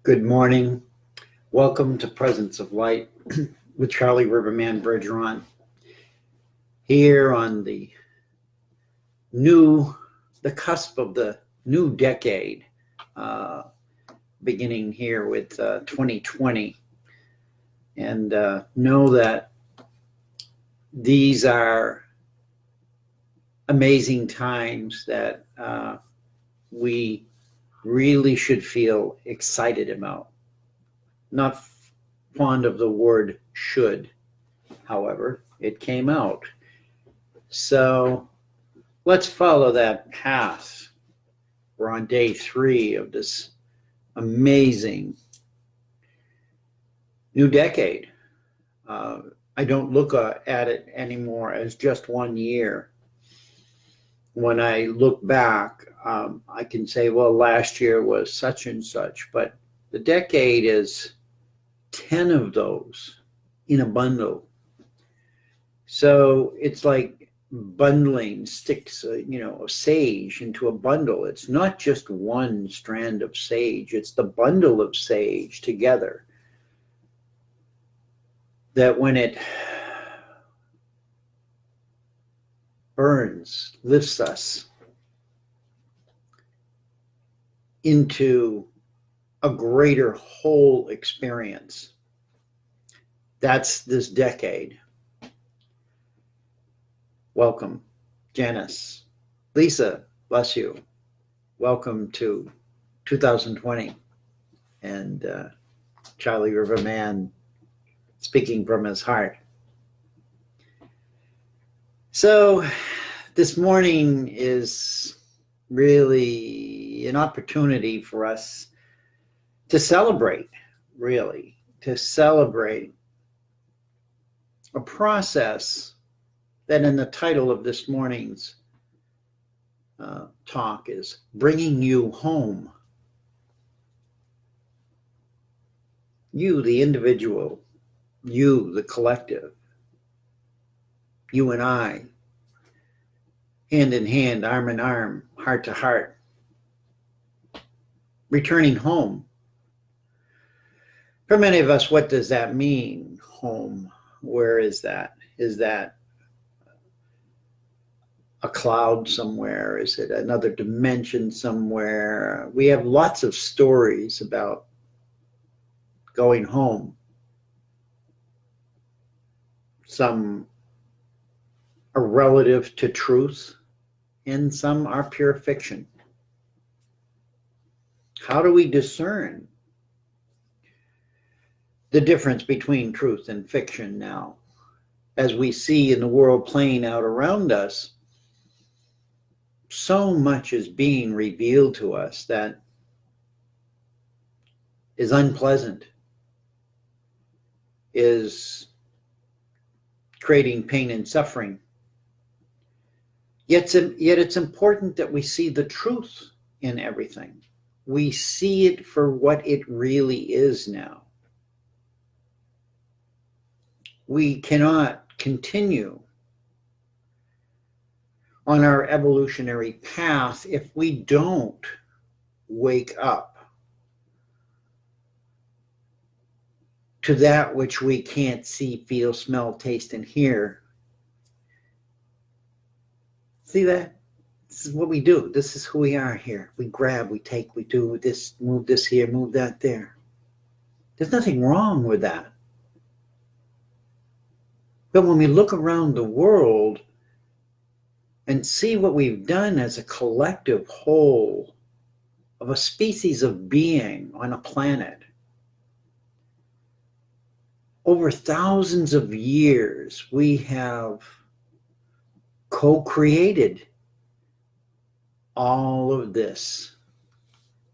Good morning. Welcome to Presence of Light with Charlie Riverman Bergeron. Here on the cusp of the new decade, beginning here with 2020. And know that these are amazing times that we really should feel excited about. Not fond of the word should, however, it came out. So let's follow that path. We're on day 3 of this amazing new decade. I don't look at it anymore as just 1 year. When I look back, I can say, well, last year was such and such, but the decade is 10 of those in a bundle. So it's like bundling sticks, of sage into a bundle. It's not just one strand of sage, it's the bundle of sage together. That when it burns, lifts us into a greater whole experience. That's this decade. Welcome, Janice. Lisa, bless you. Welcome to 2020. And Charlie Riverman speaking from his heart. So this morning is really an opportunity for us to celebrate a process that in the title of this morning's talk is bringing you home. You, the individual, you, the collective, you and I, hand in hand, arm in arm, heart to heart, returning home. For many of us, what does that mean, home? Where is that? Is that a cloud somewhere? Is it another dimension somewhere? We have lots of stories about going home. Some are relative to truth, and some are pure fiction. How do we discern the difference between truth and fiction now? As we see in the world playing out around us, so much is being revealed to us that is unpleasant, is creating pain and suffering. Yet it's important that we see the truth in everything. We see it for what it really is now. We cannot continue on our evolutionary path if we don't wake up to that which we can't see, feel, smell, taste, and hear. See that? This is what we do. This is who we are here. We grab, we take, we do this, move this here, move that there. There's nothing wrong with that. But when we look around the world and see what we've done as a collective whole of a species of being on a planet, over thousands of years, we have co-created all of this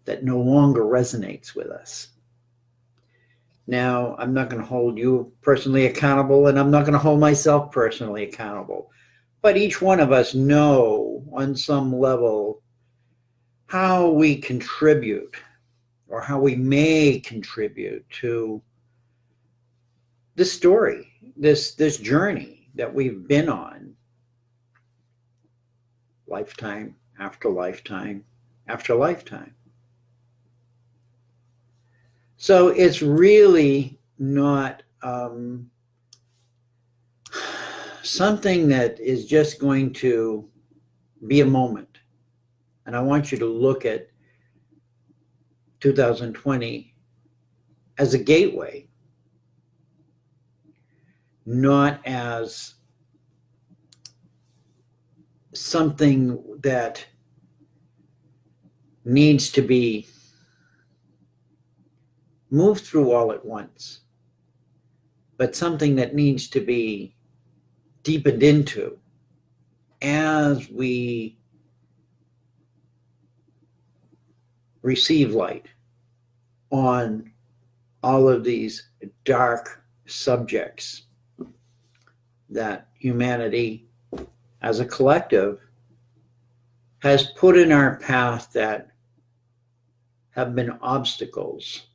that no longer resonates with us. Now, I'm not going to hold you personally accountable, and I'm not going to hold myself personally accountable. But each one of us know on some level how we contribute, or how we may contribute to this story, this journey that we've been on, lifetime after lifetime after lifetime. So it's really not something that is just going to be a moment. And I want you to look at 2020 as a gateway, not as something that needs to be moved through all at once, but something that needs to be deepened into as we receive light on all of these dark subjects that humanity as a collective has put in our path that have been obstacles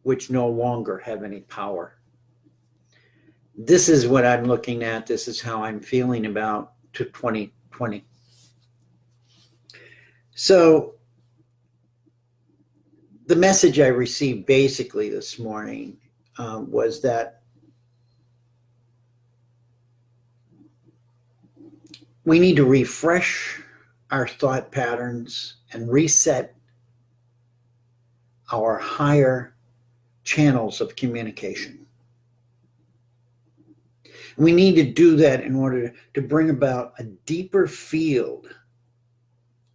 which no longer have any power. This is what I'm looking at. This is how I'm feeling about 2020. So the message I received basically this morning was that we need to refresh our thought patterns and reset our higher channels of communication. We need to do that in order to bring about a deeper field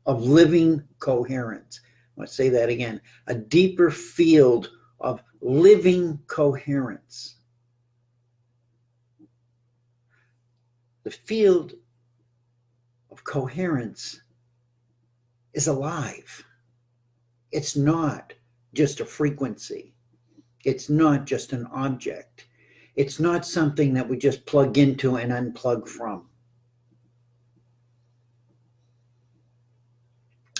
of living coherence. Let's say that again, a deeper field of living coherence. The field of coherence is alive. It's not just a frequency. It's not just an object. It's not something that we just plug into and unplug from.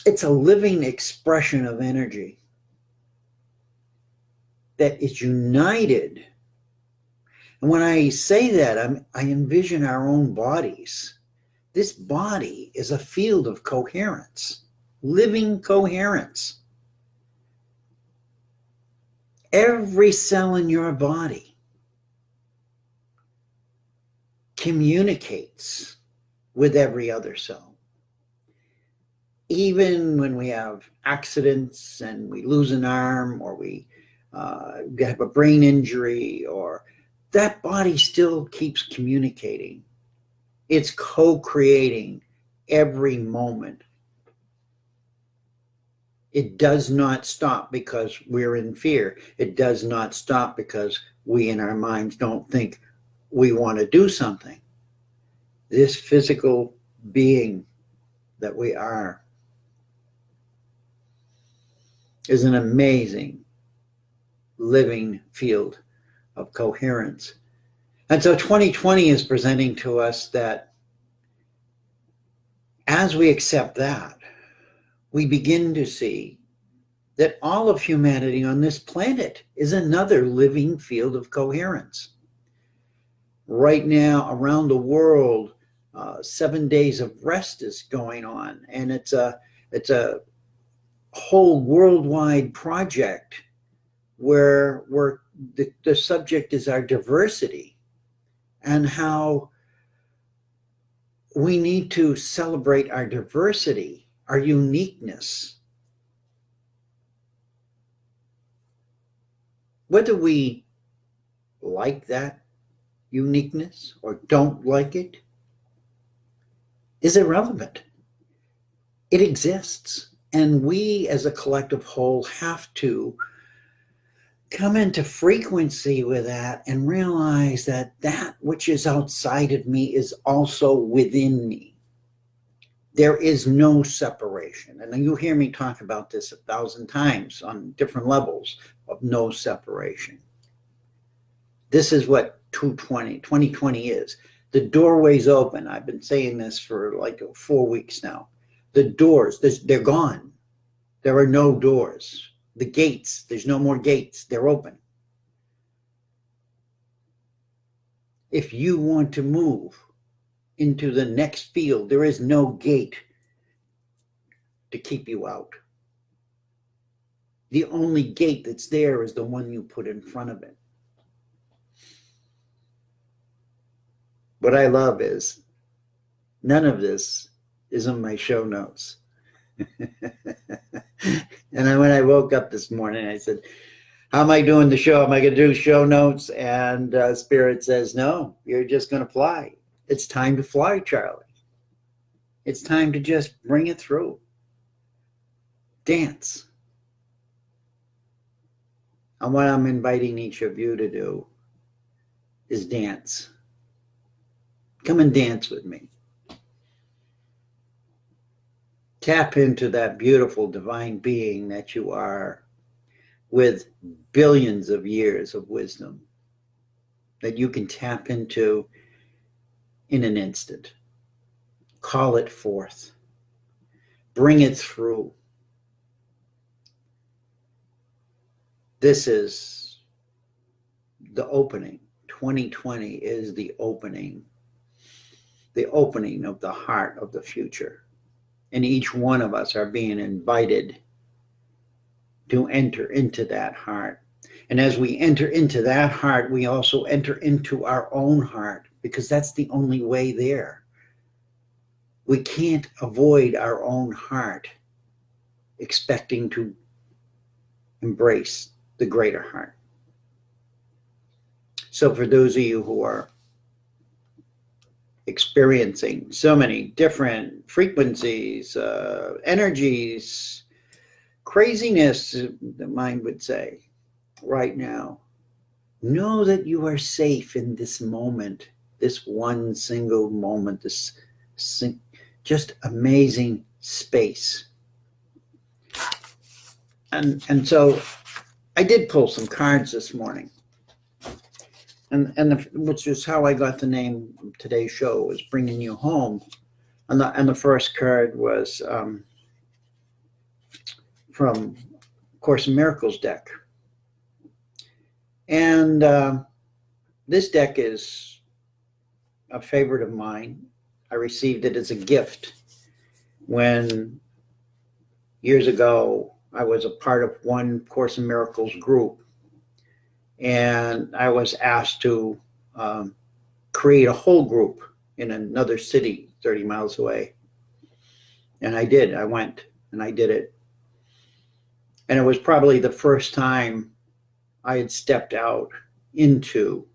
It's a living expression of energy that is united. And when I say that, I envision our own bodies. This body is a field of coherence, living coherence. Every cell in your body communicates with every other cell. Even when we have accidents and we lose an arm, or we have a brain injury, or that body still keeps communicating. It's co-creating every moment. It does not stop because we're in fear. It does not stop because we in our minds don't think we want to do something. This physical being that we are is an amazing living field of coherence. And so 2020 is presenting to us that as we accept that, we begin to see that all of humanity on this planet is another living field of coherence. Right now, around the world, 7 days of rest is going on, and it's a whole worldwide project where the subject is our diversity and how we need to celebrate our diversity, our uniqueness. Whether we like that uniqueness or don't like it is irrelevant. It exists. And we as a collective whole have to come into frequency with that and realize that that which is outside of me is also within me. There is no separation. And you hear me talk about this 1,000 times on different levels of no separation. This is what 2020 is. The doorway's open. I've been saying this for like 4 weeks now. The doors, they're gone. There are no doors. The gates, there's no more gates. They're open. If you want to move into the next field, there is no gate to keep you out. The only gate that's there is the one you put in front of it. What I love is none of this is in my show notes. And when I woke up this morning, I said, how am I doing the show? Am I going to do show notes? And Spirit says, no, you're just going to fly. It's time to fly, Charlie. It's time to just bring it through. Dance. And what I'm inviting each of you to do is dance. Come and dance with me. Tap into that beautiful divine being that you are, with billions of years of wisdom that you can tap into in an instant. Call it forth. Bring it through. This is the opening. 2020 is the opening of the heart of the future. And each one of us are being invited to enter into that heart. And as we enter into that heart, we also enter into our own heart, because that's the only way there. We can't avoid our own heart expecting to embrace the greater heart. So for those of you who are experiencing so many different frequencies, energies, craziness, the mind would say, right now, know that you are safe in this moment, this one single moment, this just amazing space. And so I did pull some cards this morning, which is how I got the name of today's show, was Bringing You Home. And the first card was from Course in Miracles deck. And this deck is a favorite of mine. I received it as a gift when years ago I was a part of one Course in Miracles group, and I was asked to create a whole group in another city 30 miles away. And I did. I went and I did it. And it was probably the first time I had stepped out into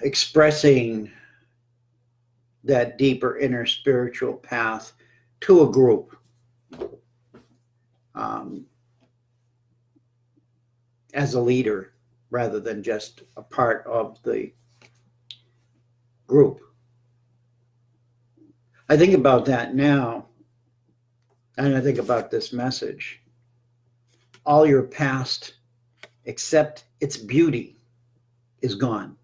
expressing that deeper inner spiritual path to a group. As a leader, rather than just a part of the group. I think about that now, and I think about this message. All your past, except its beauty, is gone.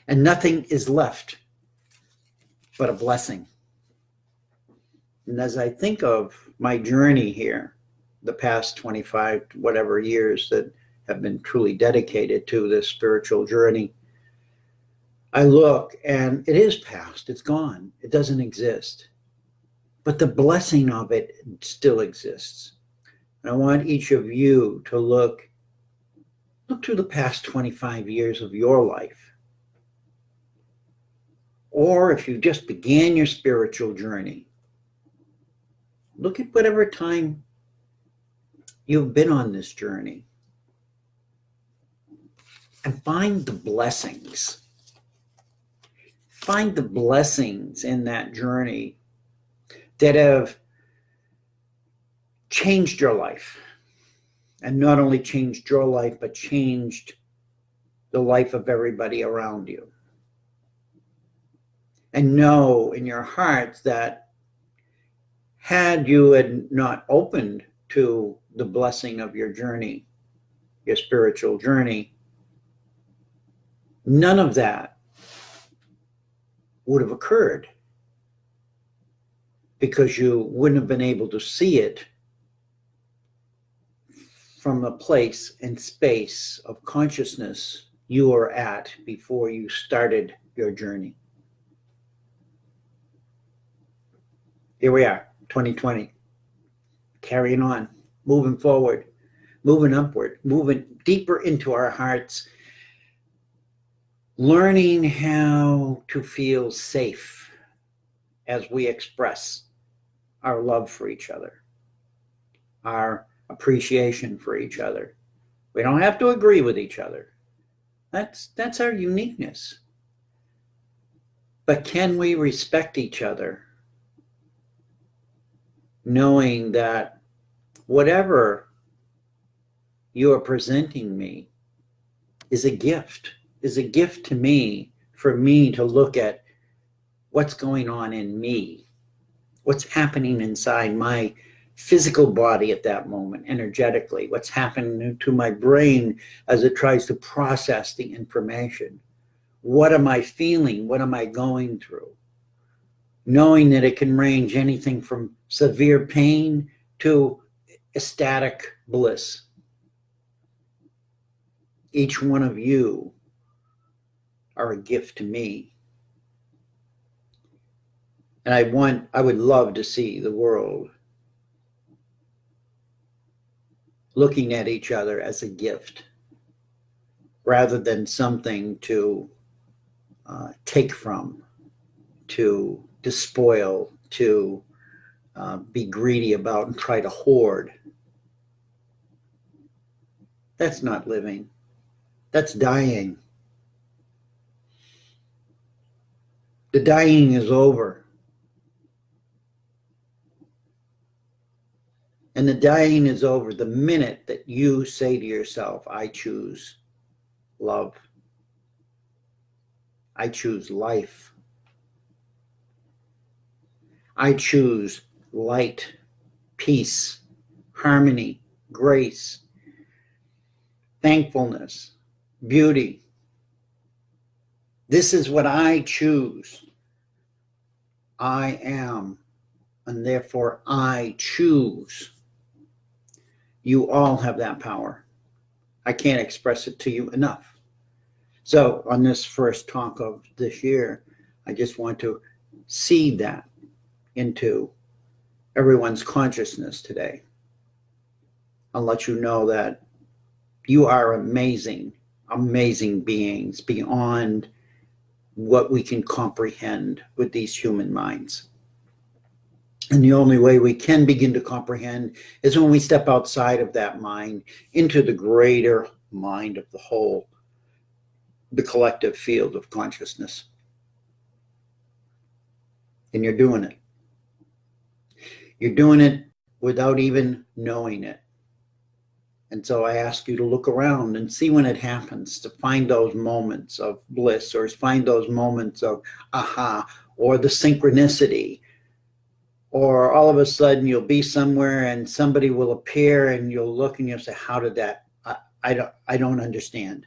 And nothing is left but a blessing. And as I think of my journey here, the past 25 whatever years that have been truly dedicated to this spiritual journey, I look and it is past, it's gone, it doesn't exist. But the blessing of it still exists. And I want each of you to look through the past 25 years of your life. Or if you just began your spiritual journey, look at whatever time you've been on this journey and find the blessings. Find the blessings in that journey that have changed your life. And not only changed your life, but changed the life of everybody around you. And know in your heart that had you had not opened to the blessing of your journey, your spiritual journey, none of that would have occurred, because you wouldn't have been able to see it from the place and space of consciousness you were at before you started your journey. Here we are, 2020. carrying on, moving forward, moving upward, moving deeper into our hearts, learning how to feel safe as we express our love for each other, our appreciation for each other. We don't have to agree with each other. That's our uniqueness. But can we respect each other, knowing that whatever you are presenting me is a gift to me, for me to look at what's going on in me, what's happening inside my physical body at that moment, energetically, what's happening to my brain as it tries to process the information. What am I feeling? What am I going through? Knowing that it can range anything from severe pain to ecstatic bliss. Each one of you are a gift to me. And I would love to see the world looking at each other as a gift rather than something to take from, to despoil, to be greedy about and try to hoard. That's not living. That's dying. The dying is over. And the dying is over the minute that you say to yourself, I choose love. I choose life. I choose light, peace, harmony, grace, thankfulness, beauty. This is what I choose. I am, and therefore I choose. You all have that power. I can't express it to you enough. So on this first talk of this year, I just want to seed that into everyone's consciousness today. I'll let you know that you are amazing, amazing beings beyond what we can comprehend with these human minds. And the only way we can begin to comprehend is when we step outside of that mind into the greater mind of the whole, the collective field of consciousness. And you're doing it. You're doing it without even knowing it. And so I ask you to look around and see when it happens, to find those moments of bliss, or find those moments of aha, or the synchronicity, or all of a sudden you'll be somewhere and somebody will appear and you'll look and you'll say, how did that, I don't understand.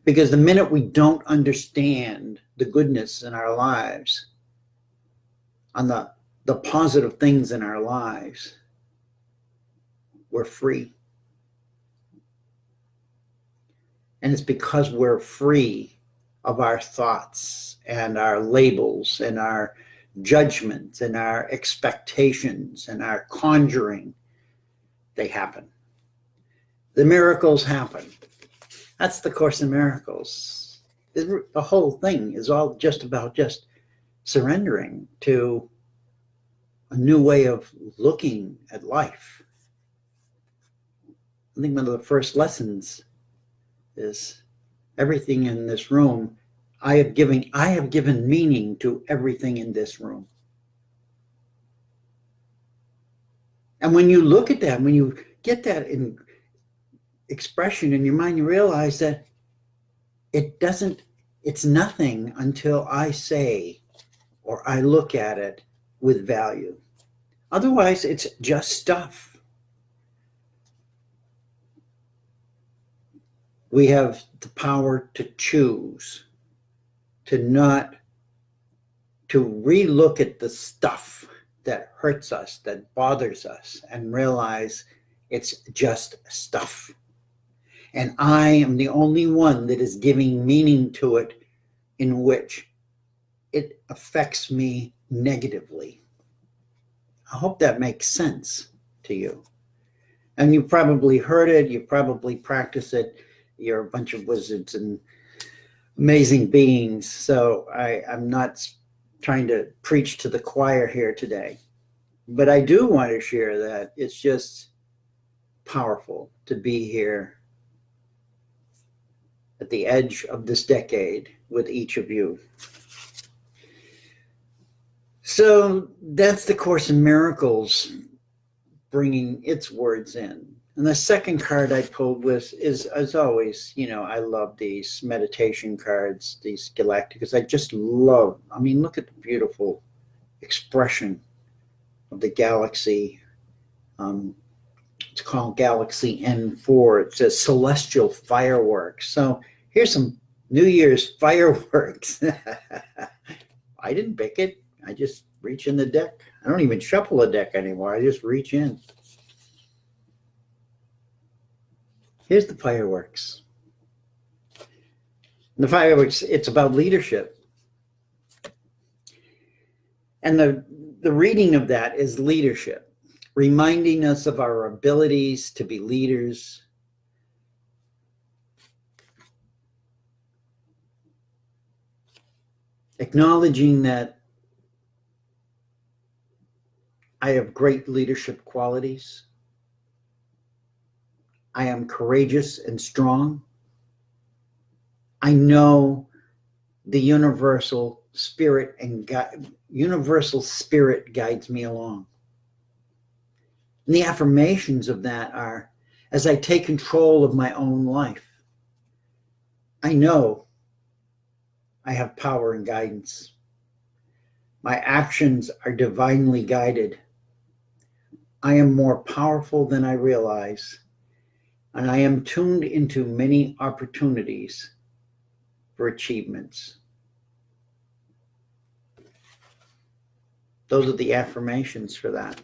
Because the minute we don't understand the goodness in our lives, on the positive things in our lives, we're free. And it's because we're free of our thoughts and our labels and our judgments and our expectations and our conjuring, they happen. The miracles happen. That's the Course in Miracles. The whole thing is all just about just surrendering to a new way of looking at life. I think one of the first lessons is everything in this room. I have given meaning to everything in this room. And when you look at that, when you get that in expression in your mind, you realize that it's nothing until I say or I look at it with value. Otherwise, it's just stuff. We have the power to choose, to relook at the stuff that hurts us, that bothers us, and realize it's just stuff. And I am the only one that is giving meaning to it in which it affects me negatively. I hope that makes sense. to you. And you probably heard it, you probably practice it. You're a bunch of wizards and amazing beings. So I'm not trying to preach to the choir here today. But I do want to share that it's just powerful to be here at the edge of this decade with each of you. So that's the Course in Miracles bringing its words in. And the second card I pulled is, as always, I love these meditation cards, these galacticas. I just love, look at the beautiful expression of the galaxy. It's called Galaxy N4. It says celestial fireworks. So here's some New Year's fireworks. I didn't pick it. I just reach in the deck. I don't even shuffle a deck anymore. I just reach in. Here's the fireworks. The fireworks, it's about leadership. And the reading of that is leadership, reminding us of our abilities to be leaders. Acknowledging that I have great leadership qualities. I am courageous and strong. I know the universal spirit guides me along. And the affirmations of that are, as I take control of my own life, I know I have power and guidance. My actions are divinely guided. I am more powerful than I realize, and I am tuned into many opportunities for achievements. Those are the affirmations for that.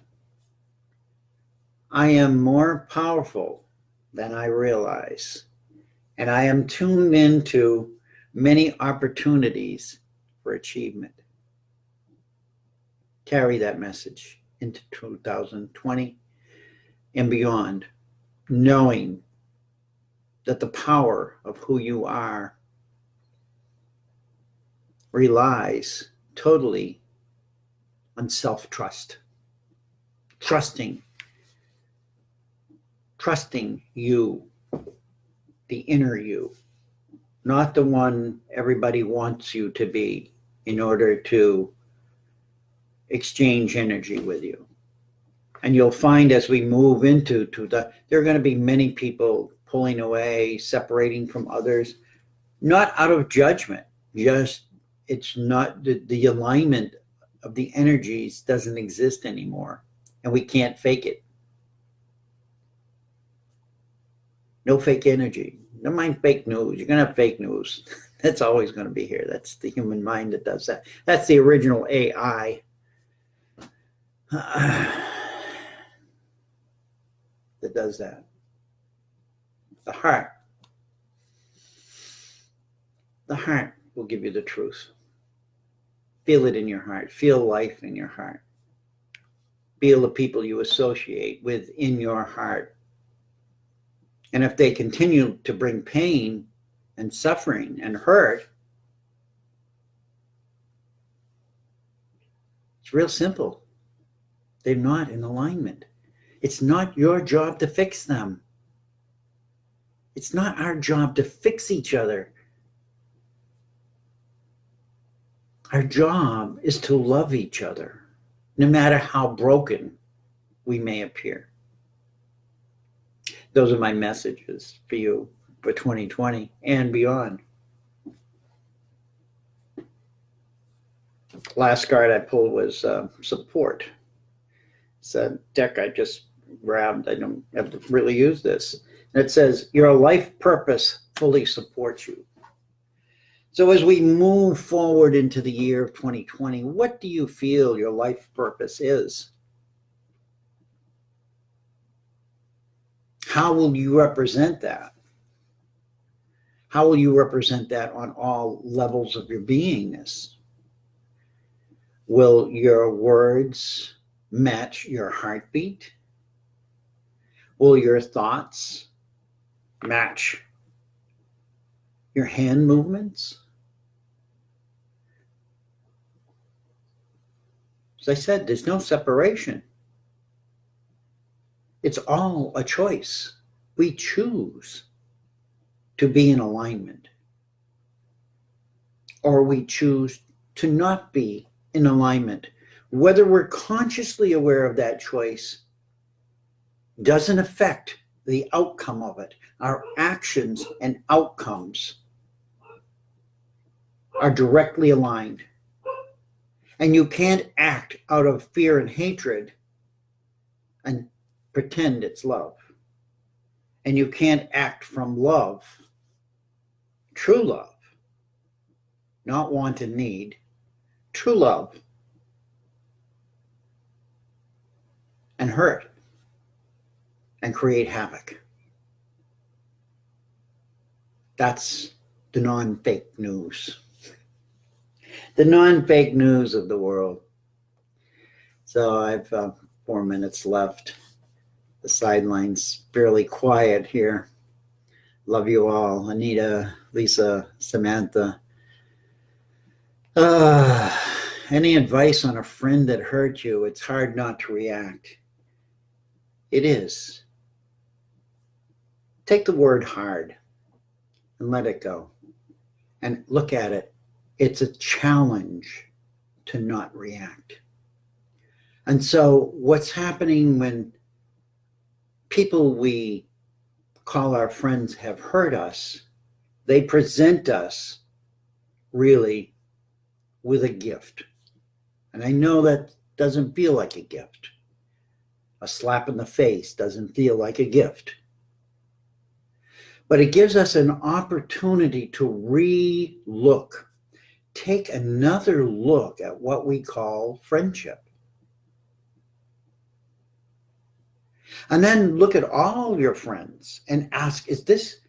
I am more powerful than I realize, and I am tuned into many opportunities for achievement. Carry that message into 2020 and beyond, knowing that the power of who you are relies totally on self-trust. Trusting you, the inner you, not the one everybody wants you to be in order to exchange energy with you. And you'll find as we move into there are going to be many people pulling away, separating from others, not out of judgment, just it's not the alignment of the energies doesn't exist anymore, and we can't fake it. No fake energy. Don't mind fake news. You're going to have fake news. That's always going to be here. That's the human mind that does that. That's the original AI. That does that. The heart will give you the truth. Feel it in your heart. Feel life in your heart. Feel the people you associate with in your heart. And if they continue to bring pain and suffering and hurt, it's real simple. They're not in alignment. It's not your job to fix them. It's not our job to fix each other. Our job is to love each other, no matter how broken we may appear. Those are my messages for you for 2020 and beyond. Last card I pulled was support. It's a deck I just grabbed. I don't have to really use this. And it says, your life purpose fully supports you. So as we move forward into the year of 2020, what do you feel your life purpose is? How will you represent that? How will you represent that on all levels of your beingness? Will your words match your heartbeat? Will your thoughts match your hand movements? As I said, there's no separation. It's all a choice. We choose to be in alignment, or we choose to not be in alignment. Whether we're consciously aware of that choice doesn't affect the outcome of it. Our actions and outcomes are directly aligned. And you can't act out of fear and hatred and pretend it's love. And you can't act from love, true love, not want and need, true love, and hurt and create havoc. That's the non-fake news. The non-fake news of the world. So I've 4 minutes left. The sideline's fairly quiet here. Love you all. Anita, Lisa, Samantha. Any advice on a friend that hurt you? It's hard not to react. It is. Take the word hard and let it go. And look at it. It's a challenge to not react. And so what's happening when people we call our friends have hurt us, they present us really with a gift. And I know that doesn't feel like a gift. A slap in the face doesn't feel like a gift. But it gives us an opportunity to re-look, take another look at what we call friendship. And then look at all your friends and ask, is this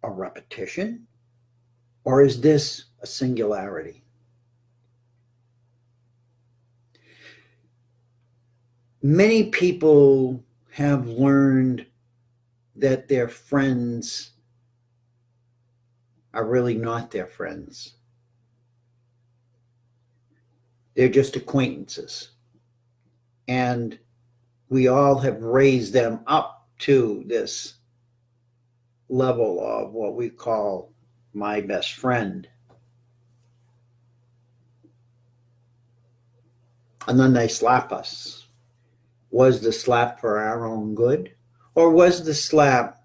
a repetition or is this a singularity? Many people have learned that their friends are really not their friends. They're just acquaintances. And we all have raised them up to this level of what we call my best friend. And then they slap us. Was the slap for our own good? Or was the slap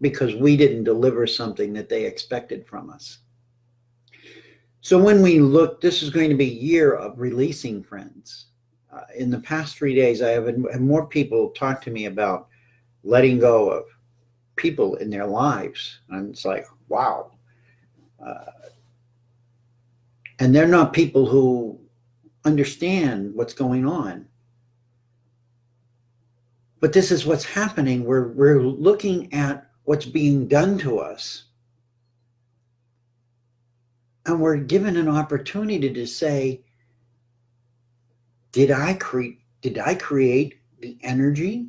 because we didn't deliver something that they expected from us? So when we look, this is going to be a year of releasing friends. In the past 3 days, I have had more people talk to me about letting go of people in their lives. And it's like, wow. And they're not people who understand what's going on. But this is what's happening. We're looking at what's being done to us. And we're given an opportunity to say, did I create the energy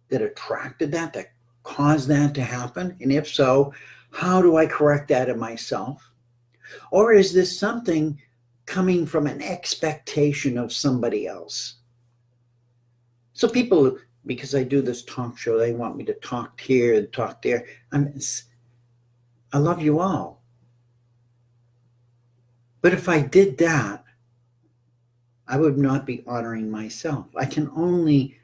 that attracted that caused that to happen? And if so, how do I correct that in myself? Or is this something coming from an expectation of somebody else? So people, because I do this talk show, they want me to talk here and talk there. I love you all. But if I did that, I would not be honoring myself. We can only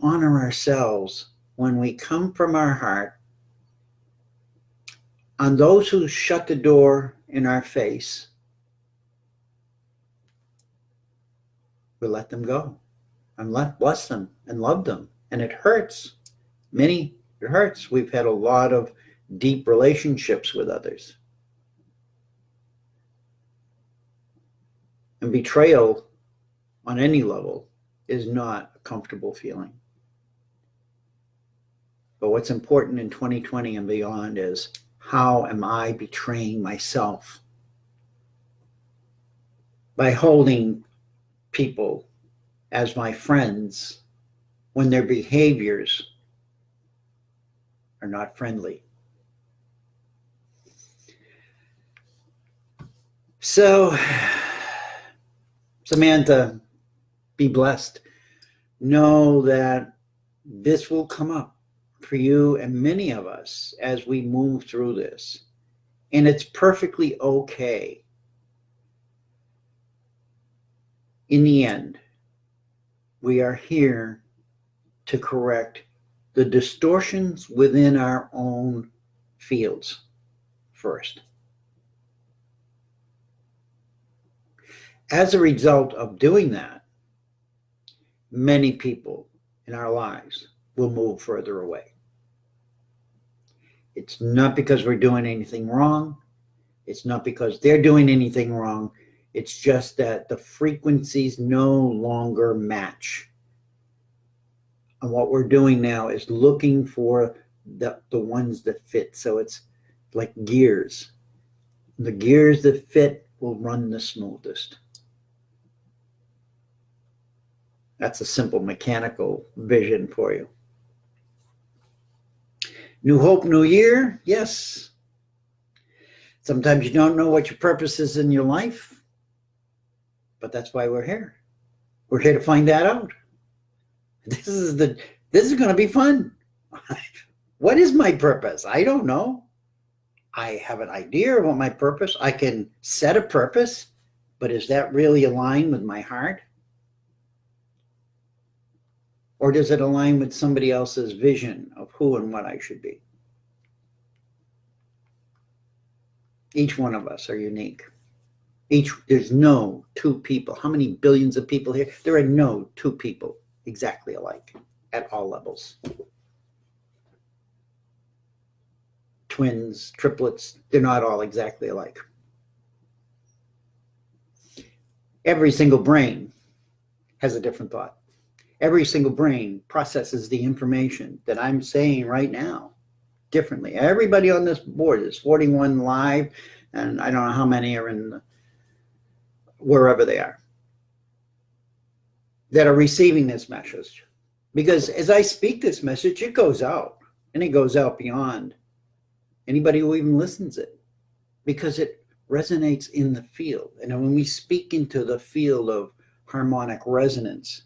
honor ourselves when we come from our heart. On those who shut the door in our face, we let them go and bless them and love them. And it hurts. It hurts. We've had a lot of deep relationships with others. And betrayal on any level is not a comfortable feeling. But what's important in 2020 and beyond is, how am I betraying myself? By holding people as my friends when their behaviors are not friendly. So, Samantha, be blessed. Know that this will come up for you and many of us as we move through this. And it's perfectly okay. In the end, we are here to correct the distortions within our own fields first. As a result of doing that, many people in our lives will move further away. It's not because we're doing anything wrong. It's not because they're doing anything wrong. It's just that the frequencies no longer match. And what we're doing now is looking for the ones that fit. So it's like gears. The gears that fit will run the smoothest. That's a simple mechanical vision for you. New hope, new year. Yes. Sometimes you don't know what your purpose is in your life, but that's why we're here. We're here to find that out. This is going to be fun. What is my purpose? I don't know. I have an idea of what my purpose. I can set a purpose, but is that really aligned with my heart? Or does it align with somebody else's vision of who and what I should be? Each one of us are unique. There's no two people. How many billions of people here? There are no two people exactly alike at all levels. Twins, triplets, they're not all exactly alike. Every single brain has a different thought. Every single brain processes the information that I'm saying right now differently. Everybody on this board is 41 live, and I don't know how many are in wherever they are that are receiving this message. Because as I speak this message, it goes out, and it goes out beyond anybody who even listens it, because it resonates in the field. And when we speak into the field of harmonic resonance,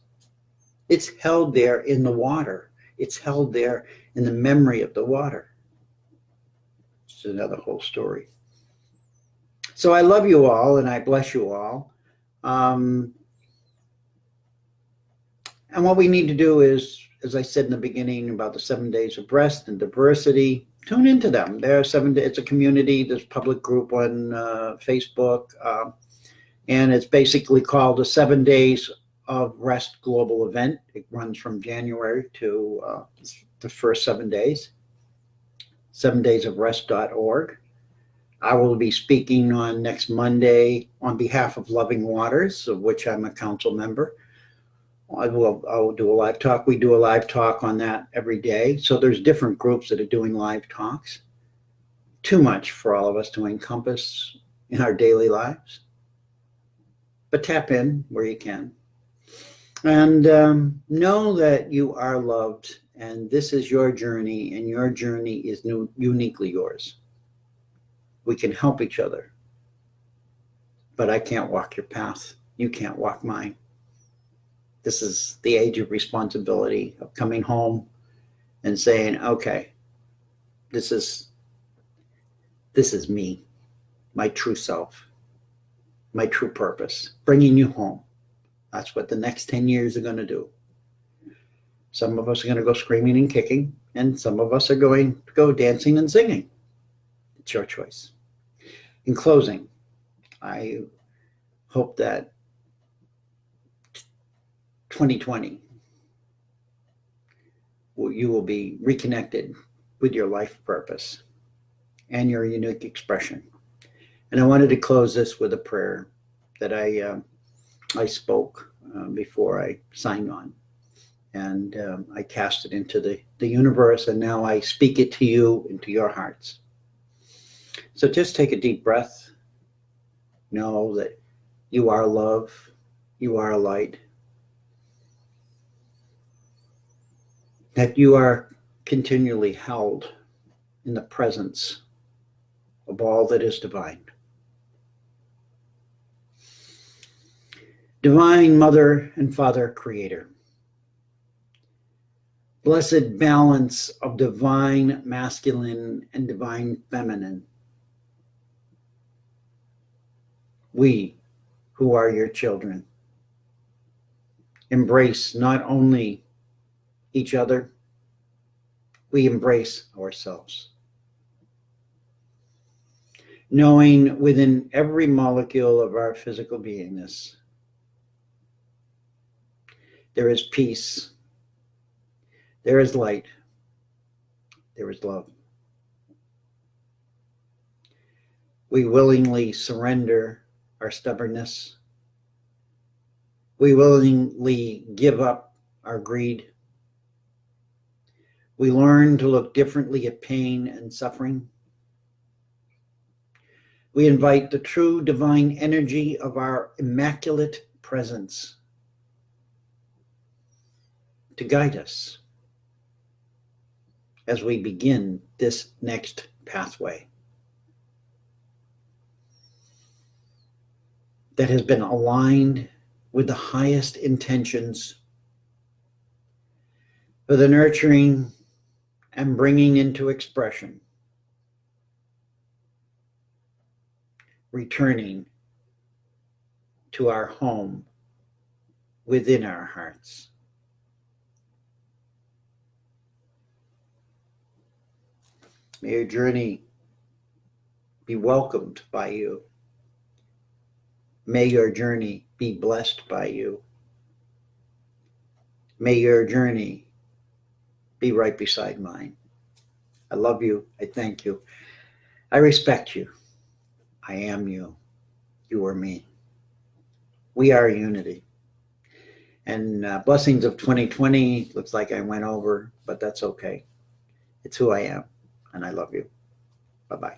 it's held there in the water. It's held there in the memory of the water. It's another whole story. So I love you all, and I bless you all. And what we need to do is, as I said in the beginning about the 7 days of rest and diversity, tune into them. There are 7 days. It's a community. There's a public group on Facebook, and it's basically called the 7 Days of Rest Global Event. It runs from January to the first 7 days. 7daysofrest.org. I will be speaking on next Monday on behalf of Loving Waters, of which I'm a council member. I'll do a live talk. We do a live talk on that every day. So there's different groups that are doing live talks. Too much for all of us to encompass in our daily lives. But tap in where you can. And know that you are loved, and this is your journey, and your journey is uniquely yours. We can help each other, but I can't walk your path. You can't walk mine. This is the age of responsibility, of coming home and saying, okay, this is me, my true self, my true purpose, bringing you home. That's what the next 10 years are going to do. Some of us are going to go screaming and kicking, and some of us are going to go dancing and singing. It's your choice. In closing, I hope that 2020, you will be reconnected with your life purpose and your unique expression. And I wanted to close this with a prayer that I spoke before I signed on. And I cast it into the universe, and now I speak it to you, into your hearts. So just take a deep breath. Know that you are love. You are light. that you are continually held in the presence of all that is divine. Divine Mother and Father Creator. Blessed balance of divine masculine and divine feminine. We, who are your children, embrace not only each other, we embrace ourselves. Knowing within every molecule of our physical beingness, there is peace, there is light, there is love. We willingly surrender our stubbornness. We willingly give up our greed. We learn to look differently at pain and suffering. We invite the true divine energy of our immaculate presence to guide us as we begin this next pathway that has been aligned with the highest intentions for the nurturing and bringing into expression, returning to our home within our hearts. May your journey be welcomed by you. May your journey be blessed by you. May your journey be right beside mine. I love you. I thank you. I respect you. I am you. You are me. We are unity. And blessings of 2020. Looks like I went over, but that's okay. It's who I am, and I love you. Bye-bye.